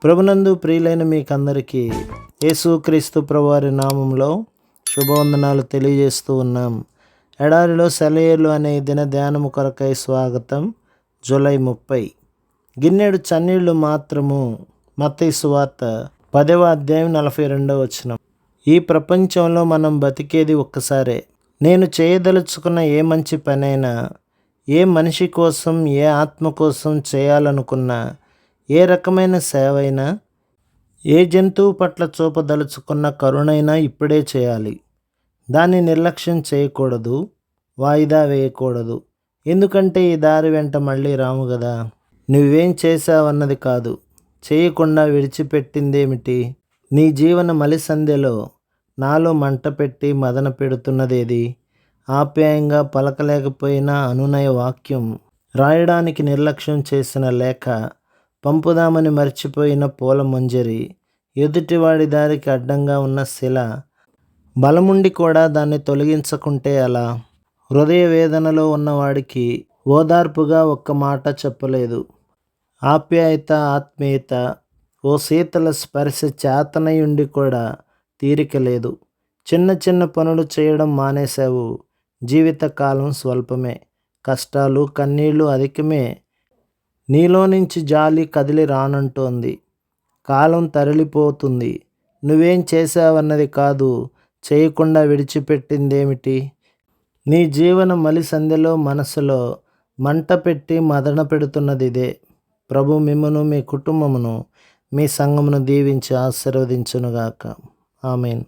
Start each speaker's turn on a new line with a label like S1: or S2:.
S1: ప్రభునందు ప్రియులైన మీకందరికీ యేసుక్రీస్తు ప్రభువారి నామంలో శుభవందనాలు తెలియజేస్తూ ఉన్నాం. ఎడారిలో సెలయేర్లు అనే దిన ధ్యానము కొరకై స్వాగతం. జూలై 30. గిన్నెడు చన్నీళ్లు మాత్రము. మత్తయి సువార్త 10వ అధ్యాయం 42వ వచనం. ఈ ప్రపంచంలో మనం బతికేది ఒక్కసారే. నేను చేయదలుచుకున్న ఏ మంచి పనైనా, ఏ మనిషి కోసం, ఏ ఆత్మ కోసం చేయాలనుకున్నా, ఏ రకమైన సేవ అయినా, ఏ జంతువు పట్ల చూపదలుచుకున్న కరుణైనా ఇప్పుడే చేయాలి. దాన్ని నిర్లక్ష్యం చేయకూడదు, వాయిదా వేయకూడదు. ఎందుకంటే ఈ దారి వెంట మళ్ళీ రాము కదా. నువ్వేం చేశావన్నది కాదు, చేయకుండా విడిచిపెట్టిందేమిటి. నీ జీవన మలిసంధ్యలో నాలో మంట పెట్టి మదన పెడుతున్నదేది? ఆప్యాయంగా పలకలేకపోయినా అనునయ వాక్యం రాయడానికి నిర్లక్ష్యం చేసిన లేఖ, పంపుదామని మర్చిపోయిన పూల మంజరి, ఎదుటివాడి దారికి అడ్డంగా ఉన్న శిల, బలముండి కూడా దాన్ని తొలగించకుంటే ఎలా? హృదయ వేదనలో ఉన్నవాడికి ఓదార్పుగా ఒక్క మాట చెప్పలేదు. ఆప్యాయత, ఆత్మీయత, ఓ శీతల స్పర్శ చేతనయుండి కూడా తీరిక లేదు. చిన్న చిన్న పనులు చేయడం మానేశావు. జీవితకాలం స్వల్పమే, కష్టాలు కన్నీళ్లు అధికమే. నీలో నుంచి జాలి కదిలి రానంటోంది. కాలం తరలిపోతుంది. నువ్వేం చేశావన్నది కాదు, చేయకుండా విడిచిపెట్టిందేమిటి. నీ జీవన మలిసంధ్యలో మనసులో మంట పెట్టి మదన పెడుతున్నది ఇదే. ప్రభు మిమ్మును, మీ కుటుంబమును, మీ సంఘమును దీవించి ఆశీర్వదించునుగాక. ఆమేన్.